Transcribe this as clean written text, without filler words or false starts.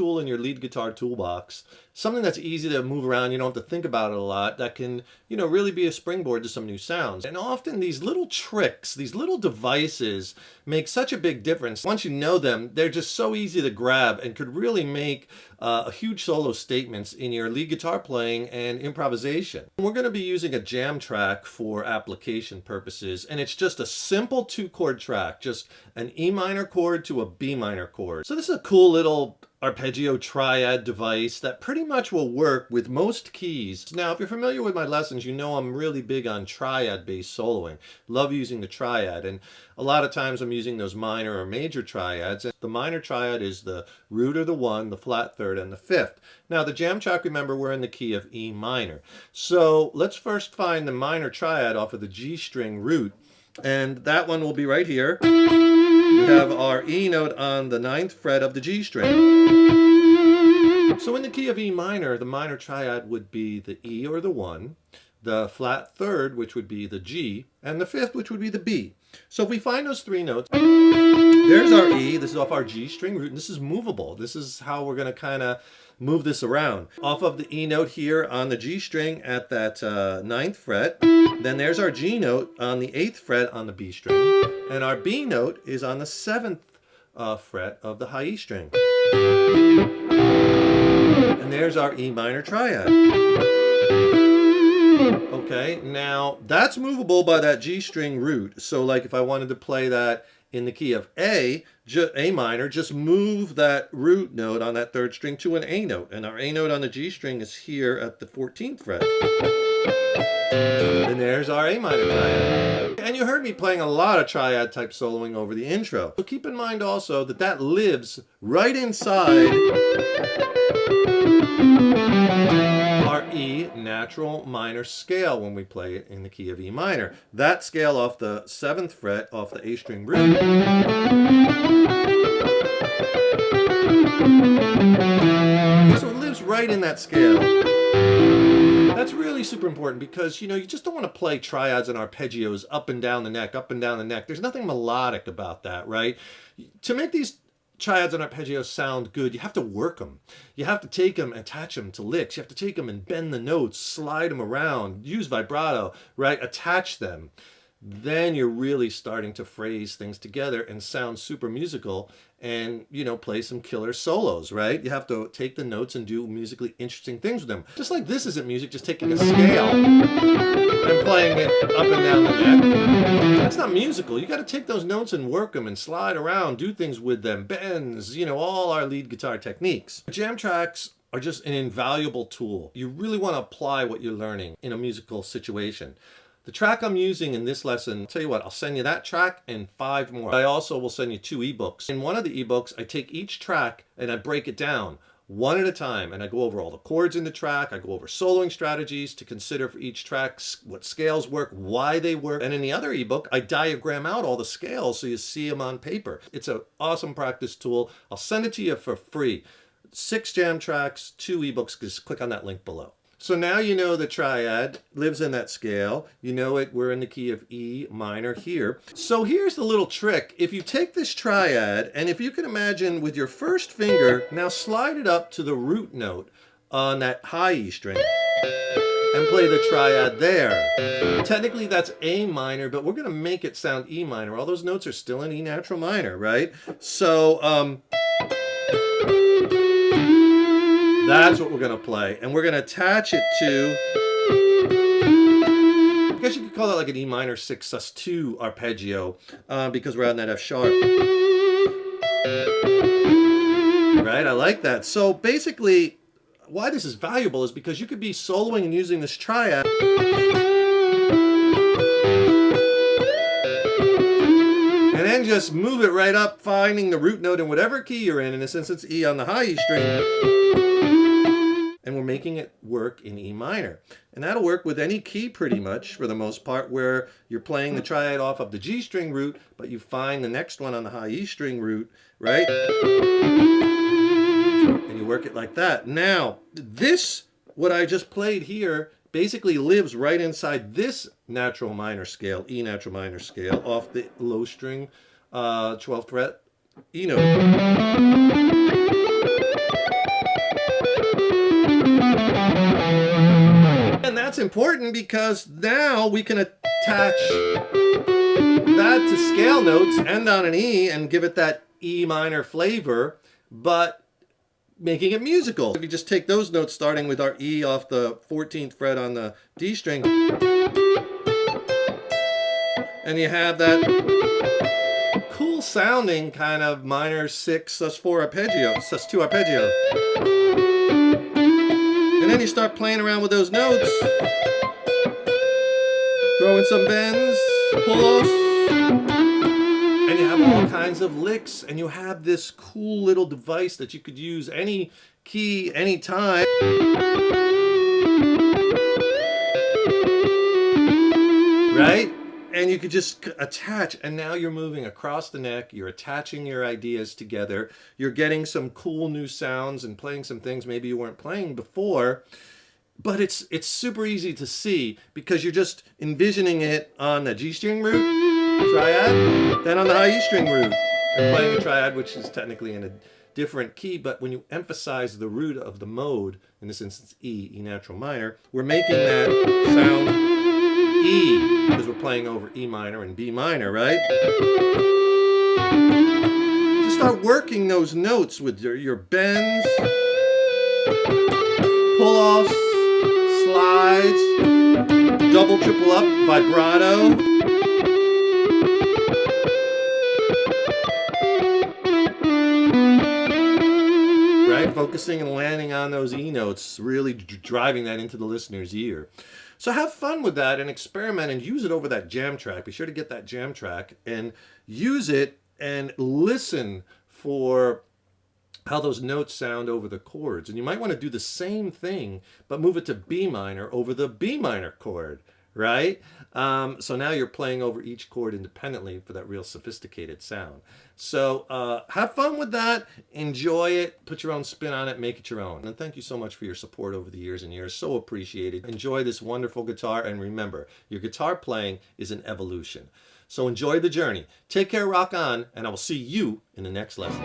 tool in your lead guitar toolbox, something that's easy to move around, you don't have to think about it a lot, that can, really be a springboard to some new sounds. And often these little tricks, these little devices make such a big difference. Once you know them, they're just so easy to grab and could really make a huge solo statements in your lead guitar playing and improvisation. We're going to be using a jam track for application purposes, and it's just a simple 2-chord track, just an E minor chord to a B minor chord. So this is a cool little arpeggio triad device that pretty much will work with most keys. Now, if you're familiar with my lessons, you know I'm really big on triad-based soloing. Love using the triad, and a lot of times I'm using those minor or major triads. And the minor triad is the root or the 1, the flat 3rd, and the 5th. Now, the jam track, remember, we're in the key of E minor. So let's first find the minor triad off of the G string root, and that one will be right here. We have our E note on the 9th fret of the G string. So in the key of E minor, the minor triad would be the E or the 1, the flat 3rd, which would be the G, and the 5th, which would be the B. So if we find those 3 notes, there's our E, this is off our G string root, and this is movable. This is how we're going to kind of move this around. Off of the E note here on the G string at that 9th fret, then there's our G note on the 8th fret on the B string, and our B note is on the 7th fret of the high E string. And there's our E minor triad. Okay, now that's movable by that G string root. So like if I wanted to play that in the key of A minor, just move that root note on that 3rd string to an A note. And our A note on the G string is here at the 14th fret. And there's our A minor triad. And you heard me playing a lot of triad type soloing over the intro. So keep in mind also that that lives right inside our E natural minor scale when we play it in the key of E minor. That scale off the 7th fret off the A string root. So it lives right in that scale. That's really super important because, you just don't want to play triads and arpeggios up and down the neck, up and down the neck. There's nothing melodic about that, right? To make these triads and arpeggios sound good, you have to work them. You have to take them and attach them to licks. You have to take them and bend the notes, slide them around, use vibrato, right? Attach them. Then you're really starting to phrase things together and sound super musical and, play some killer solos, right? You have to take the notes and do musically interesting things with them. Just like this isn't music, just taking a scale and playing it up and down the neck. That's not musical. You got to take those notes and work them and slide around, do things with them, bends, all our lead guitar techniques. Jam tracks are just an invaluable tool. You really want to apply what you're learning in a musical situation. The track I'm using in this lesson, I'll tell you what, I'll send you that track and 5 more. I also will send you 2 ebooks. In one of the ebooks, I take each track and I break it down one at a time, and I go over all the chords in the track. I go over soloing strategies to consider for each track, what scales work, why they work. And in the other ebook, I diagram out all the scales so you see them on paper. It's an awesome practice tool. I'll send it to you for free. 6 jam tracks, 2 ebooks. Just click on that link below. So now you know the triad lives in that scale. You know it, we're in the key of E minor here. So here's the little trick. If you take this triad, and if you can imagine with your first finger, now slide it up to the root note on that high E string and play the triad there. Technically that's A minor, but we're gonna make it sound E minor. All those notes are still in E natural minor, right? So, that's what we're going to play. And we're going to attach it to, I guess you could call that like an E minor 6 sus2 arpeggio because we're on that F sharp. Right, I like that. So basically, why this is valuable is because you could be soloing and using this triad. And then just move it right up, finding the root note in whatever key you're in. In this instance, E on the high E string. And we're making it work in E minor. And that'll work with any key pretty much for the most part, where you're playing the triad off of the G string root, but you find the next one on the high E string root, right? And you work it like that. Now, this, what I just played here, basically lives right inside this natural minor scale, E natural minor scale, off the low string 12th fret E note. that's important because now we can attach that to scale notes, end on an E, and give it that E minor flavor, but making it musical. If you just take those notes starting with our E off the 14th fret on the D string, and you have that cool sounding kind of minor 6 sus4 arpeggio, sus2 arpeggio. And then you start playing around with those notes, throwing some bends, pull-offs, and you have all kinds of licks, and you have this cool little device that you could use any key, anytime. Right? And you could just attach, and now you're moving across the neck, you're attaching your ideas together, you're getting some cool new sounds and playing some things maybe you weren't playing before. But it's super easy to see because you're just envisioning it on the G string root, triad, then on the high E string root, and playing a triad, which is technically in a different key, but when you emphasize the root of the mode, in this instance E, E natural minor, we're making that sound E, because we're playing over E minor and B minor, right? Just start working those notes with your bends, pull-offs, slides, double, triple up, vibrato. Right? Focusing and landing on those E notes, really driving that into the listener's ear. So have fun with that and experiment and use it over that jam track. Be sure to get that jam track and use it and listen for how those notes sound over the chords. And you might want to do the same thing, but move it to B minor over the B minor chord, right? So now you're playing over each chord independently for that real sophisticated sound. So have fun with that, enjoy it, put your own spin on it, make it your own. And thank you so much for your support over the years and years, so appreciated. Enjoy this wonderful guitar, and remember, your guitar playing is an evolution. So enjoy the journey. Take care, rock on, and I will see you in the next lesson.